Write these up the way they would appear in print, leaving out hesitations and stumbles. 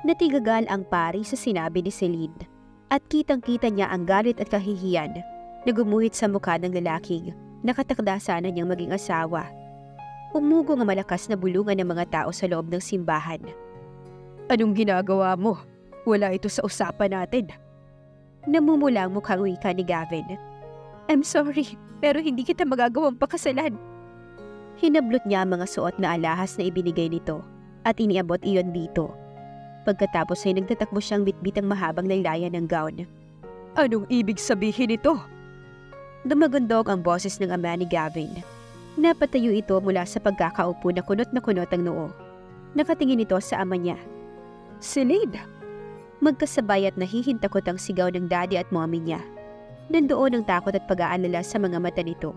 Natigagal ang pari sa sinabi ni Celine at kitang-kita niya ang galit at kahihiyan na gumuhit sa mukha ng lalaking nakatakda sana niyang maging asawa. Umugo ang malakas na bulungan ng mga tao sa loob ng simbahan. "Anong ginagawa mo? Wala ito sa usapan natin." Namumula ang mukhang wika ni Gavin. "I'm sorry, pero hindi kita magagawang pakasalan." Hinablot niya ang mga suot na alahas na ibinigay nito at iniabot iyon dito. Pagkatapos ay nagtatakbo siyang bitbit ang mahabang laylayan ng gown. "Anong ibig sabihin ito?" Dumagundog ang boses ng ama ni Gavin. Napatayo ito mula sa pagkakaupo na kunot ang noo. Nakatingin ito sa ama niya. "Celine!" Magkasabay at nahihintakot ang sigaw ng daddy at mommy niya. Nandoon ang takot at pag-aalala sa mga mata nito.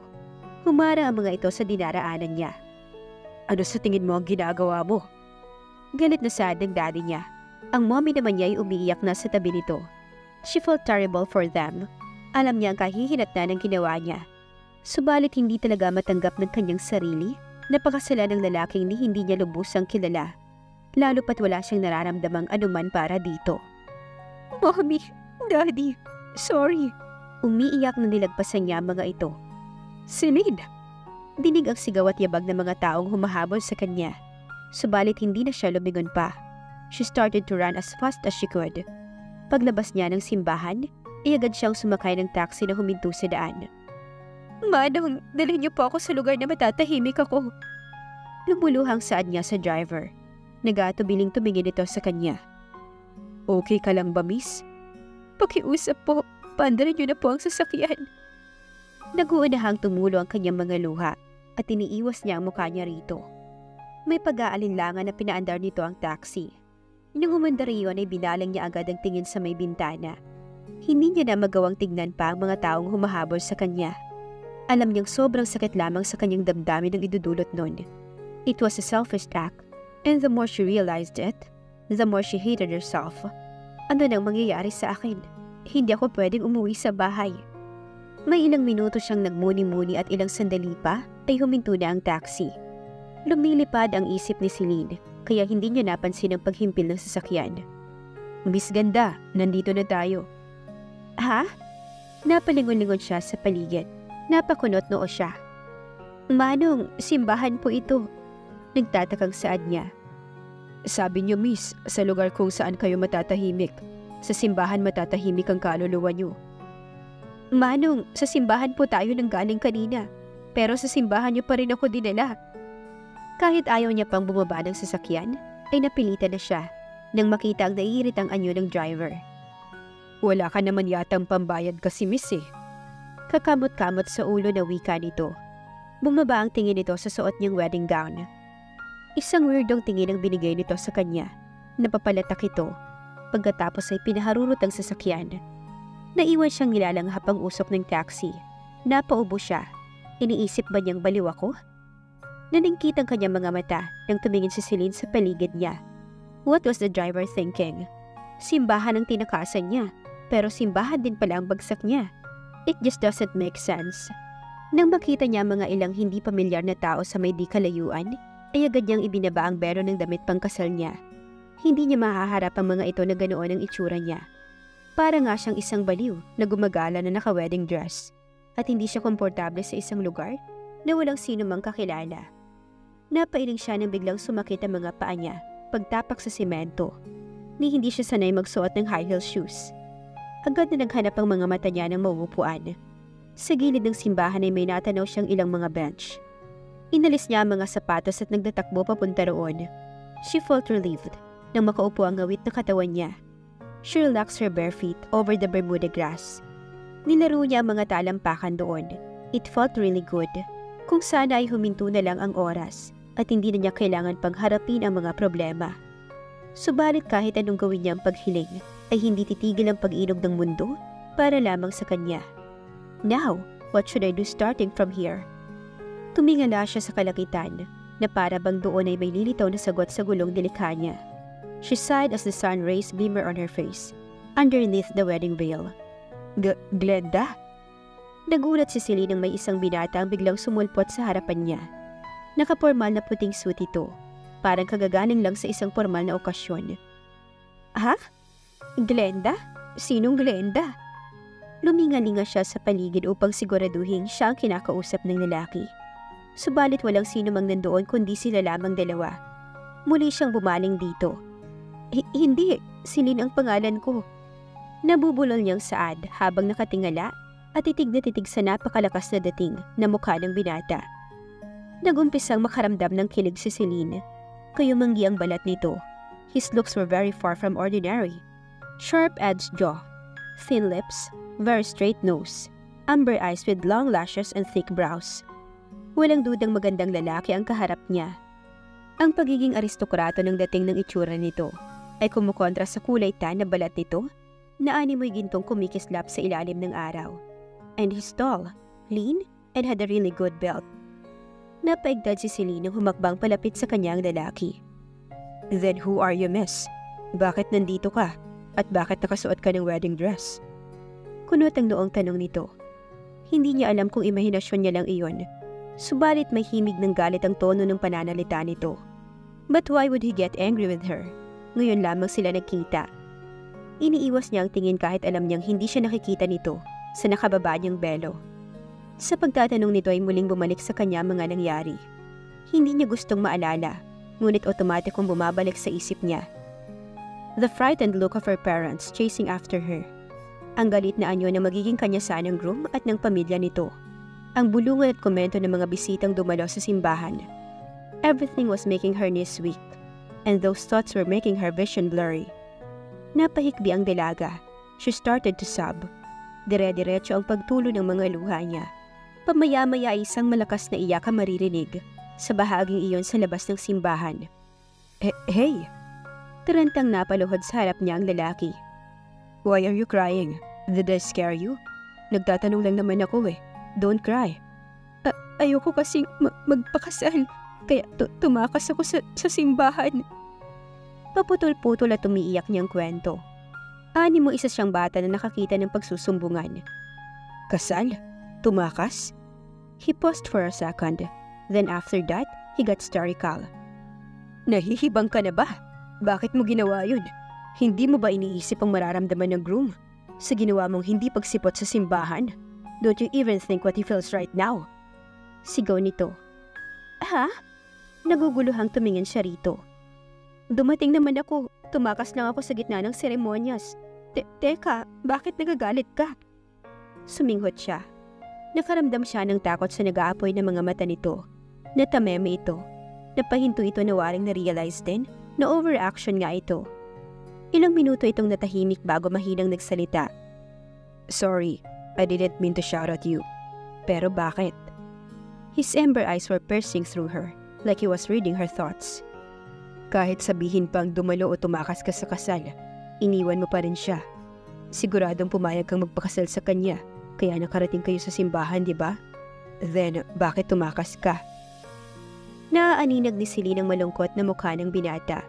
Humara ang mga ito sa dinaraanan niya. "Ano sa tingin mo ang ginagawa mo?" Galit na sad ng daddy niya. Ang mommy naman niya ay umiiyak na sa tabi nito. She felt terrible for them. Alam niya ang kahihinatnan ng ginawa niya. Subalit hindi talaga matanggap ng kanyang sarili na pakasalan ng lalaking hindi niya lubusang kilala. Lalo pat wala siyang nararamdamang anuman para dito. "Mommy, Daddy, sorry." Umiiyak na nilagpasan niya mga ito. "Celine!" Dinig ang sigaw at yabag ng mga taong humahabol sa kanya. Subalit hindi na siya lumingon pa. She started to run as fast as she could. Paglabas niya ng simbahan, agad siyang sumakay ng taxi na huminto sa daan. "Manong, dalhin niyo po ako sa lugar na matatahimik ako." Lumuluhang saad niya sa driver. Nagatubiling tumingin ito sa kanya. "Okay ka lang ba, miss?" "Pakiusap po, paandarin niyo na po ang sasakyan." Naguunahang tumulo ang kanyang mga luha at iniiwas niya ang mukha niya rito. May pag-aalinlangan na pinaandar nito ang taxi. Nang umandar iyon ay binalang niya agad ang tingin sa may bintana. Hindi niya na magawang tignan pa ang mga taong humahabol sa kanya. Alam niyang sobrang sakit lamang sa kanyang damdamin ang idudulot nun. It was a selfish act, and the more she realized it, the more she hated herself. Ano nang mangyayari sa akin? Hindi ako pwedeng umuwi sa bahay. May ilang minuto siyang nagmuni-muni at ilang sandali pa ay huminto na ang taxi. Lumilipad ang isip ni Celine, kaya hindi niya napansin ang paghimpil ng sasakyan. "Miss Ganda, nandito na tayo." "Ha?" Napalingon-lingon siya sa paligid. Napakunot noo siya. "Manong, simbahan po ito." Nagtatakang saad niya. "Sabi niyo, miss, sa lugar kung saan kayo matatahimik. Sa simbahan matatahimik ang kaluluwa niyo." "Manong, sa simbahan po tayo nang galing kanina. Pero sa simbahan niyo pa rin ako dinala." Kahit ayaw niya pang bumaba ng sasakyan, ay napilitan na siya nang makita ang naiiritang anyo ng driver. "Wala ka naman yatang pambayad kasi, miss eh." Kakamot-kamot sa ulo na wika nito. Bumaba ang tingin nito sa suot niyang wedding gown. Isang weirdong tingin ang binigay nito sa kanya. Napapalatak ito. Pagkatapos ay pinaharurot ang sasakyan. Naiwan siyang nilalanghap ang usok ng taxi. Napaubo siya. Iniisip ba niyang baliw ako? Naningkit ang kanyang mga mata nang tumingin si Celine sa paligid niya. What was the driver thinking? Simbahan ang tinakasan niya, pero simbahan din pala ang bagsak niya. It just doesn't make sense. Nang makita niya mga ilang hindi pamilyar na tao sa may di kalayuan, ay agad niyang ibinaba ang bero ng damit pangkasal niya. Hindi niya mahaharap ang mga ito na ganoon ang itsura niya. Para nga siyang isang baliw na gumagala na naka-wedding dress at hindi siya komportable sa isang lugar na walang sino mang kakilala. Napailing siya nang biglang sumakit ang mga paa niya pagtapak sa semento. Hindi siya sanay magsuot ng high heel shoes. Agad na naghanap ang mga mata niya ng mauupuan. Sa gilid ng simbahan ay may natanaw siyang ilang mga bench. Inalis niya ang mga sapatos at nagtatakbo papunta roon. She felt relieved nang makaupo ang ngawit na katawan niya. She relaxed her bare feet over the Bermuda grass. Nilaro niya ang mga talampakan doon. It felt really good. Kung sana ay huminto na lang ang oras at hindi na niya kailangan pagharapin ang mga problema. Subalit kahit anong gawin niya ang paghiling, ay hindi titigil ang pag-inog ng mundo para lamang sa kanya. Now, what should I do starting from here? Tumingala siya sa kalakitan na para bang doon ay may lilitaw na sagot sa gulong nilikha niya. She sighed as the sun rays glimmer on her face, underneath the wedding veil. Glenda? Nagulat si Celine nang may isang binata ang biglang sumulpot sa harapan niya. Nakapormal na puting suit ito, parang kagagaling lang sa isang formal na okasyon. Ha? Glenda? Sinong Glenda? Luminga-linga siya sa paligid upang siguraduhin siya ang kinakausap ng lalaki. Subalit walang sino mang nandoon kundi sila lamang dalawa. Muli siyang bumaling dito. Hindi, si Lynn ang pangalan ko. Nabubulol niyang saad habang nakatingala at titig na titig sa napakalakas na dating na mukha ng binata. Nagumpisang makaramdam ng kilig si Celine. Kayumanggi ang balat nito. His looks were very far from ordinary. Sharp-edged jaw, thin lips, very straight nose, amber eyes with long lashes and thick brows. Walang dudang magandang lalaki ang kaharap niya. Ang pagiging aristokrato ng dating ng itsura nito ay kumukontra sa kulay tan na balat nito na animoy gintong kumikislap sa ilalim ng araw. And he's tall, lean, and had a really good build. Napaigdad si Celine nang humakbang palapit sa kanyang lalaki. Then who are you, miss? Bakit nandito ka? At bakit nakasuot ka ng wedding dress? Kunot ang noong tanong nito. Hindi niya alam kung imahinasyon niya lang iyon. Subalit may himig ng galit ang tono ng pananalita nito. But why would he get angry with her? Ngayon lamang sila nagkita. Iniiwas niya ang tingin kahit alam niyang hindi siya nakikita nito sa nakababa niyang belo. Sa pagtatanong nito ay muling bumalik sa kanya mga nangyari. Hindi niya gustong maalala, ngunit otomatikong bumabalik sa isip niya. The frightened look of her parents chasing after her. Ang galit na anyo na magiging kanya sanang groom at ng pamilya nito. Ang bulungan at komento ng mga bisitang dumalo sa simbahan. Everything was making her knees weak, and those thoughts were making her vision blurry. Napahikbi ang dalaga. She started to sob. Dire-diretso ang pagtulo ng mga luha niya. Pamaya-maya ay isang malakas na iyak ang maririnig sa bahaging iyon sa labas ng simbahan. Hey! Tarantang napaluhod sa harap niya ang lalaki. Why are you crying? Did I scare you? Nagtatanong lang naman ako eh. Don't cry. Ayoko kasing magpakasal. Kaya tumakas ako sa simbahan. Paputol-putol at umiiyak niyang kwento. Animo isa siyang bata na nakakita ng pagsusumbungan. Kasal? Tumakas? He paused for a second. Then after that, he got hysterical. Nahihibang ka na ba? Bakit mo ginawa yun? Hindi mo ba iniisip ang mararamdaman ng groom? Sa ginawa mong hindi pagsipot sa simbahan? Don't you even think what he feels right now? Sigaw nito. Ha? Naguguluhang tumingin siya rito. Dumating naman ako. Tumakas lang ako sa gitna ng seremonyas. Teka, bakit nagagalit ka? Suminghot siya. Nakaramdam siya ng takot sa nag-aapoy ng mga mata nito. Natameme ito. Napahinto ito na waring na-realize din na overaction nga ito. Ilang minuto itong natahimik bago mahinang nagsalita. Sorry, I didn't mean to shout at you. Pero bakit? His amber eyes were piercing through her, like he was reading her thoughts. Kahit sabihin pang dumalo o tumakas ka sa kasal, iniwan mo pa rin siya. Siguradong pumayag kang magpakasal sa kanya, kaya nakarating kayo sa simbahan, di ba? Then, bakit tumakas ka? Naaaninag ni Celine ang malungkot na mukha ng binata.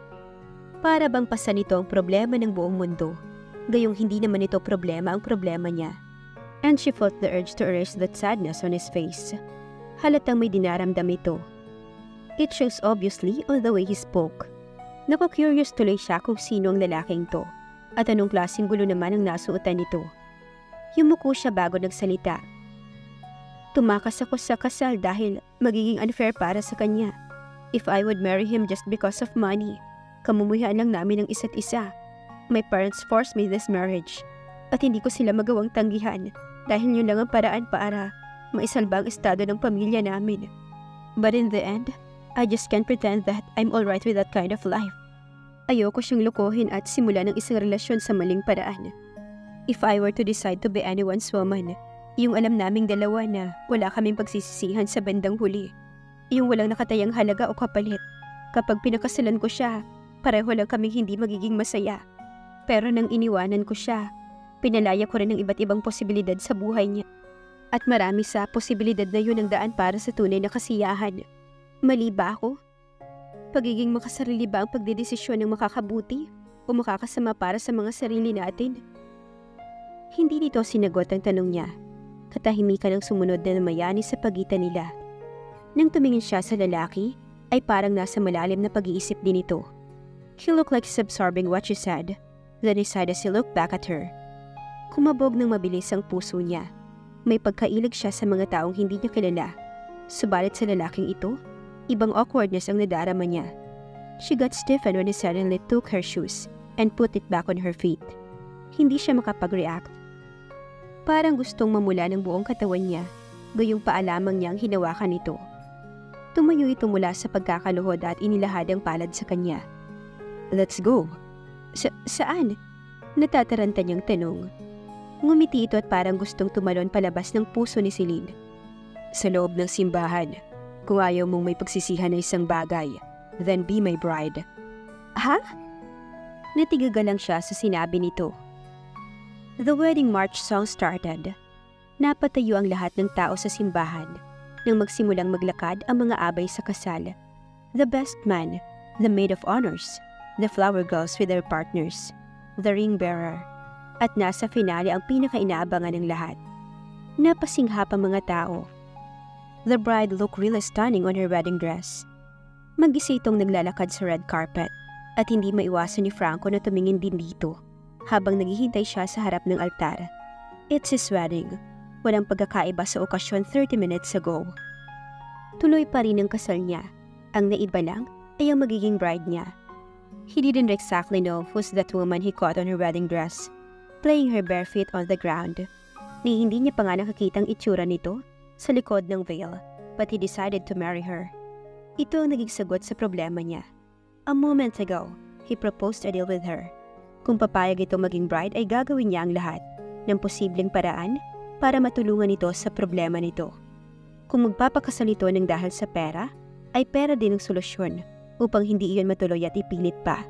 Para bang pasa nito ang problema ng buong mundo, gayong hindi naman ito problema ang problema niya. And she felt the urge to erase that sadness on his face. Halatang may dinaramdam ito. It shows obviously on the way he spoke. Naku-curious tuloy siya kung sino ang lalaking to, at anong klaseng gulo naman ang nasuotan nito. Yumuko siya bago nagsalita. Tumakas ako sa kasal dahil magiging unfair para sa kanya. If I would marry him just because of money, kamumuhian lang namin ang isa't isa. My parents forced me this marriage, at hindi ko sila magawang tanggihan dahil yun lang ang paraan para maisalba ang estado ng pamilya namin. But in the end, I just can't pretend that I'm alright with that kind of life. Ayoko siyang lokohin at simula ng isang relasyon sa maling paraan. If I were to decide to be anyone's woman, yung alam naming dalawa na wala kaming pagsisisihan sa bandang huli. Yung walang nakatayang halaga o kapalit. Kapag pinakasalan ko siya, pareho lang kaming hindi magiging masaya. Pero nang iniwanan ko siya, pinalaya ko rin ng iba't ibang posibilidad sa buhay niya. At marami sa posibilidad na yun ang daan para sa tunay na kasiyahan. Mali ba ako? Pagiging makasarili ba ang pagdedesisyon ng makakabuti o makakasama para sa mga sarili natin? Hindi nito sinagot ang tanong niya. Katahimikan ang sumunod na namayani sa pagitan nila. Nang tumingin siya sa lalaki, ay parang nasa malalim na pag-iisip din ito. He looked like he's absorbing what she said, Then he sighed as he looked back at her. Kumabog ng mabilis ang puso niya. May pagkailag siya sa mga taong hindi niya kilala. Subalit sa lalaking ito, ibang awkwardness ang nadarama niya. She got stiffened when he suddenly took her shoes and put it back on her feet. Hindi siya makapag-react. Parang gustong mamula ng buong katawan niya, gayong paalamang niyang hinawakan ito. Tumayo ito mula sa pagkakaluhod at inilahad ang palad sa kanya. "Let's go." Saan? Natataranta niyang tanong. Ngumiti ito at parang gustong tumalon palabas ng puso ni Celine. "Sa loob ng simbahan. Kung ayaw mong may pagsisihan na isang bagay, then be my bride." Ha? Natigaga lang siya sa sinabi nito. The wedding march song started. Napatayo ang lahat ng tao sa simbahan nang magsimulang maglakad ang mga abay sa kasal. The best man, the maid of honors, the flower girls with their partners, the ring bearer, at nasa finale ang pinakainaabangan ng lahat. Napasinghap ang mga tao. The bride looked really stunning on her wedding dress. Mag-isa itong naglalakad sa red carpet at hindi maiwasan ni Franco na tumingin din dito habang naghihintay siya sa harap ng altar. It's his wedding. Walang pagkakaiba sa okasyon 30 minutes ago. Tuloy pa rin ang kasal niya. Ang naiba lang ay ang magiging bride niya. He didn't exactly know who's that woman he caught on her wedding dress, playing her bare feet on the ground. Ni hindi niya pa nga nakakitang itsura nito sa likod ng veil, but he decided to marry her. Ito ang naging sagot sa problema niya. A moment ago, he proposed a deal with her. Kung papayag ito maging bride ay gagawin niya ang lahat ng posibleng paraan para matulungan ito sa problema nito. Kung magpapakasal ito ng dahil sa pera, ay pera din ang solusyon upang hindi iyon matuloy at ipilit pa.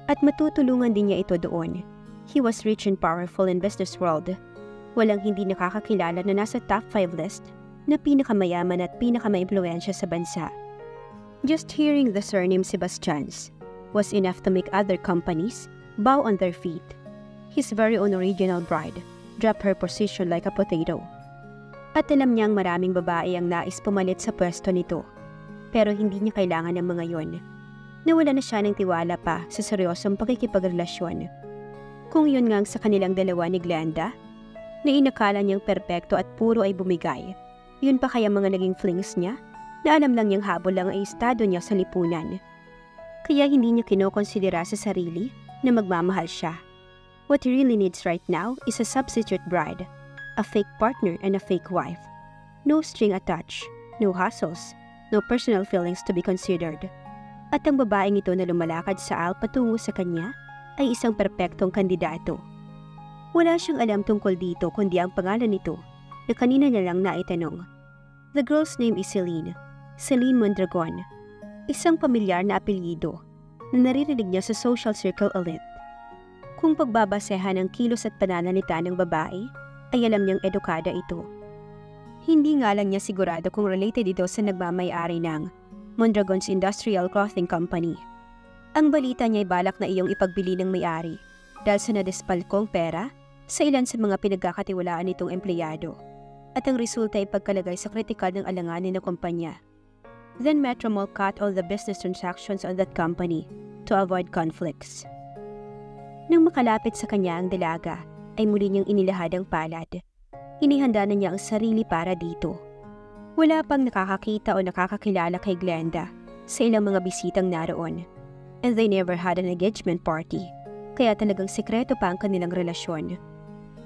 At matutulungan din niya ito doon. He was rich and powerful in business world. Walang hindi nakakakilala na nasa top 5 list na pinakamayaman at pinakamaimpluwensya sa bansa. Just hearing the surname Sebastians was enough to make other companies bow on their feet. His very own original bride dropped her position like a potato. At alam niyang maraming babae ang nais pumalit sa pwesto nito. Pero hindi niya kailangan ng mga yon. Nawala na siya ng tiwala pa sa seryosong pakikipagrelasyon. Kung yun ngang sa kanilang dalawa ni Glenda, na inakala niyang perpekto at puro ay bumigay, yun pa kaya mga naging flings niya na alam lang niyang habol lang ang estado niya sa lipunan. Kaya hindi niya kinokonsidera sa sarili na magmamahal siya. What he really needs right now is a substitute bride, a fake partner and a fake wife. No string attached, no hassles, no personal feelings to be considered. At ang babaeng ito na lumalakad sa aisle patungo sa kanya ay isang perpektong kandidato. Wala siyang alam tungkol dito kundi ang pangalan nito na kanina niya lang naitanong. The girl's name is Celine, Celine Mondragon, isang pamilyar na apelyido na naririnig niya sa social circle elite. Kung pagbabasehan ng kilos at pananalita ng babae, ay alam niyang edukada ito. Hindi nga lang niya sigurado kung related ito sa nagmamay-ari ng Mondragon's Industrial Clothing Company. Ang balita niya ay balak na iyong ipagbili ng may-ari dahil sa nadespalkong pera sa ilan sa mga pinagkakatiwalaan nitong empleyado at ang resulta ay pagkalagay sa kritikal ng alanganin ng kumpanya. Then Metromall cut all the business transactions on that company to avoid conflicts. Nang makalapit sa kanya ang dalaga, ay muli niyang inilahad ang palad. Inihanda na niya ang sarili para dito. Wala pang nakakakita o nakakakilala kay Glenda sa ilang mga bisitang naroon. And they never had an engagement party, kaya talagang sekreto pa ang kanilang relasyon.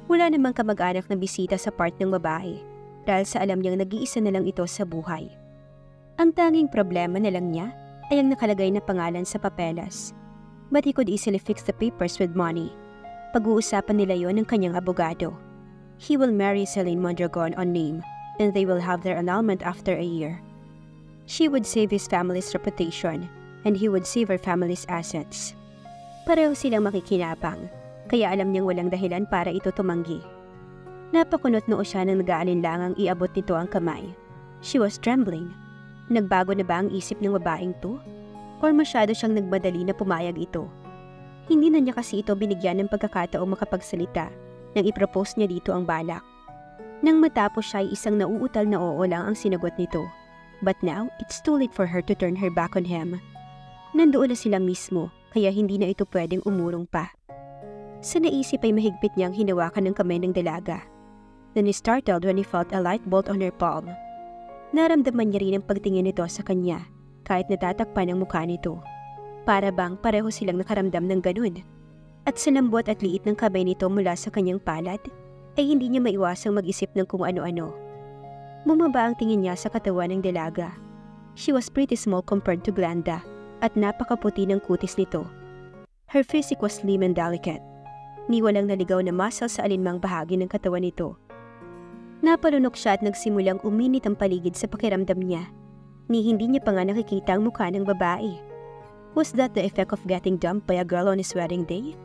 Wala namang kamag-anak na bisita sa part ng babae dahil sa alam niyang nag-iisa na lang ito sa buhay. Ang tanging problema na lang niya ay ang nakalagay na pangalan sa papeles. But he could easily fix the papers with money. Pag-uusapan nila yon ng kanyang abogado. He will marry Celine Mondragon on name and they will have their annulment after a year. She would save his family's reputation and he would save her family's assets. Pareho silang makikinabang, kaya alam niyang walang dahilan para ito tumanggi. Napakunot noo siya nang nag-aalinlangang iabot nito ang kamay. She was trembling. Nagbago na ba ang isip ng babaeng to? Or masyado siyang nagmadali na pumayag ito? Hindi na niya kasi ito binigyan ng pagkakataong makapagsalita nang ipropose niya dito ang balak. Nang matapos siya ay isang nauutal na oo lang ang sinagot nito. But now, it's too late for her to turn her back on him. Nandoon na sila mismo, kaya hindi na ito pwedeng umurong pa. Sa naisip ay mahigpit niyang hinawakan ng kamay ng dalaga. Then he startled when he felt a light bolt on her palm. Naramdaman niya rin ang pagtingin nito sa kanya kahit natatakpan ang mukha nito. Para bang pareho silang nakaramdam ng ganun. At sa lambot at liit ng kamay nito mula sa kanyang palad, ay hindi niya maiwasang mag-isip ng kung ano-ano. Bumaba ang tingin niya sa katawan ng dalaga. She was pretty small compared to Glenda at napakaputi ng kutis nito. Her physique was slim and delicate. Ni walang naligaw na muscle sa alinmang bahagi ng katawan nito. Napalunok siya at nagsimulang uminit ang paligid sa pakiramdam niya. Ni hindi niya pa nga nakikita ang mukha ng babae. Was that the effect of getting dumped by a girl on his wedding day?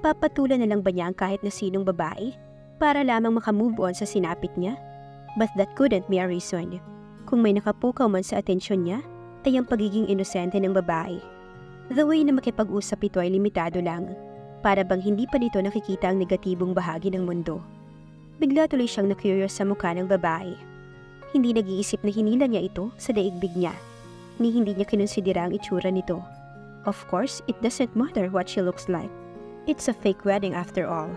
Papatulan na lang ba niya ang kahit na sinong babae para lamang makamove on sa sinapit niya? But that couldn't be a reason. Kung may nakapukaw man sa atensyon niya, ay ang pagiging inosente ng babae. The way na makipag-usap ito ay limitado lang. Para bang hindi pa nito nakikita ang negatibong bahagi ng mundo. Bigla tuloy siyang na-curious sa mukha ng babae. Hindi nag-iisip na hinila niya ito sa daigbig niya. Ni hindi niya kinonsidera ang itsura nito. Of course, it doesn't matter what she looks like. It's a fake wedding after all.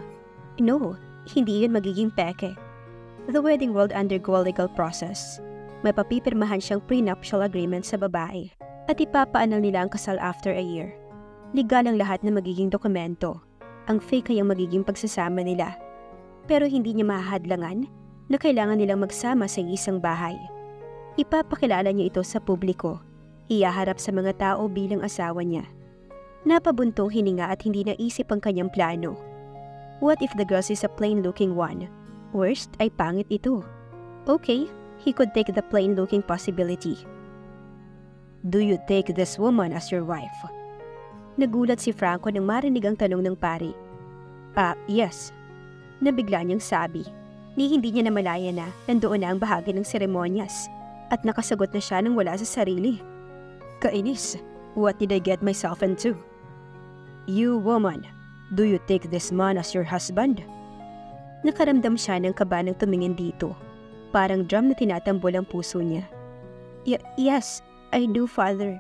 No, hindi yun magiging peke. The wedding will undergo a legal process. May papipirmahan siyang prenuptial agreement sa babae at ipapaanal nila ang kasal after a year. Legal ang lahat na magiging dokumento. Ang fake ay ang magiging pagsasama nila. Pero hindi niya mahahadlangan na kailangan nilang magsama sa isang bahay. Ipapakilala niya ito sa publiko. Iyaharap sa mga tao bilang asawa niya. Napabuntong hininga at hindi naisip ang kanyang plano. What if the girl is a plain-looking one? Worst ay pangit ito. Okay, he could take the plain-looking possibility. Do you take this woman as your wife? Nagulat si Franco nang marinig ang tanong ng pari. Yes. Nabigla niyang sabi. Ni hindi niya namalaya na nandoon na ang bahagi ng seremonyas at nakasagot na siya nang wala sa sarili. Kainis, what did I get myself into? You woman, do you take this man as your husband? Nakaramdam siya ng kaba nang tumingin dito. Parang drum na tinatambol ang puso niya. Yes, I do, Father.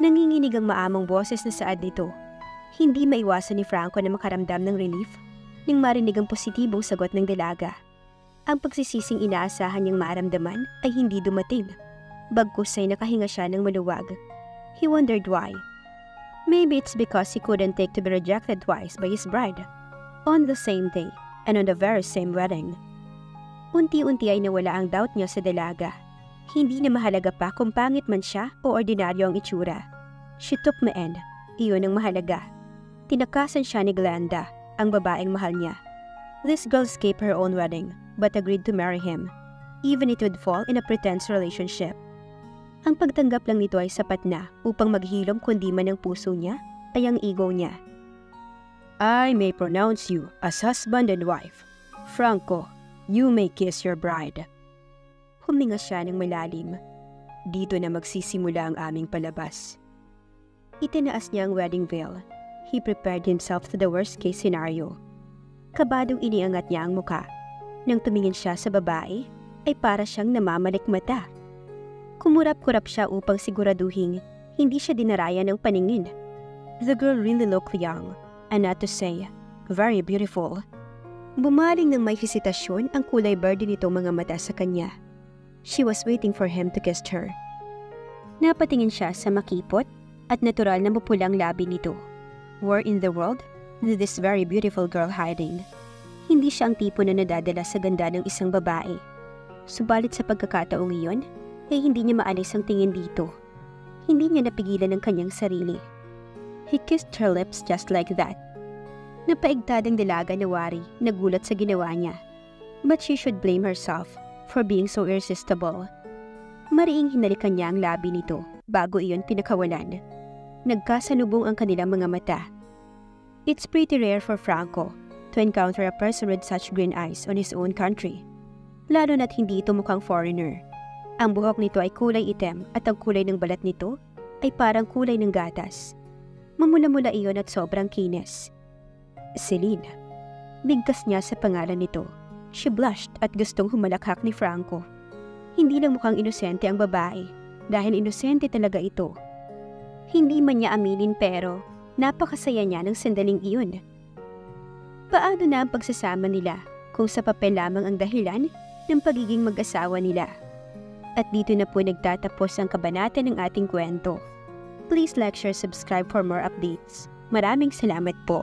Nanginginig ang maamang boses na saad nito. Hindi maiwasan ni Franco na makaramdam ng relief nang marinig ang positibong sagot ng dalaga. Ang pagsisising inaasahan niyang maramdaman ay hindi dumating. Bagkus ay nakahinga siya ng maluwag. He wondered why. Maybe it's because he couldn't take to be rejected twice by his bride, on the same day and on the very same wedding. Unti-unti ay nawala ang doubt niya sa dalaga. Hindi na mahalaga pa kung pangit man siya o ordinaryo ang itsura. She took me in. Iyon ang mahalaga. Tinakasan siya ni Glenda, ang babaeng mahal niya. This girl escaped her own wedding, but agreed to marry him, even it would fall in a pretense relationship. Ang pagtanggap lang nito ay sapat na upang maghilom kundi man ang puso niya ay ang ego niya. I may pronounce you as husband and wife. Franco, you may kiss your bride. Huminga siya ng malalim. Dito na magsisimula ang aming palabas. Itinaas niya ang wedding veil. He prepared himself to the worst case scenario. Kabadong iniangat niya ang muka. Nang tumingin siya sa babae, ay para siyang namamalikmata. Kumurap-kurap siya upang siguraduhin hindi siya dinaraya ng paningin. The girl really looked young, and not to say, very beautiful. Bumaling ng may hesitasyon ang kulay berde nitong mga mata sa kanya. She was waiting for him to kiss her. Napatingin siya sa makipot at natural na mapulang labi nito. Where in the world did this very beautiful girl hiding? Hindi siya ang tipo na nadadala sa ganda ng isang babae. Subalit sa pagkakataong iyon, ay hindi niya maalis ang tingin dito. Hindi niya napigilan ang kanyang sarili. He kissed her lips just like that. Napaigtad ang dalaga na wari, nagulat sa ginawa niya. But she should blame herself for being so irresistible. Mariing hinalikan niya ang labi nito bago iyon pinakawalan. Nagkasalubong ang kanilang mga mata. It's pretty rare for Franco to encounter a person with such green eyes on his own country. Lalo na't hindi ito mukhang foreigner. Ang buhok nito ay kulay itim at ang kulay ng balat nito ay parang kulay ng gatas. Mamula-mula iyon at sobrang kinis. Celine. Bigkas niya sa pangalan nito. She blushed at gustong humalakhak ni Franco. Hindi lang mukhang inosente ang babae, dahil inosente talaga ito. Hindi man niya aminin pero napakasaya niya ng sandaling iyon. Paano na ang pagsasama nila kung sa papel lamang ang dahilan ng pagiging mag-asawa nila? At dito na po nagtatapos ang kabanata ng ating kwento. Please like, share, subscribe for more updates. Maraming salamat po.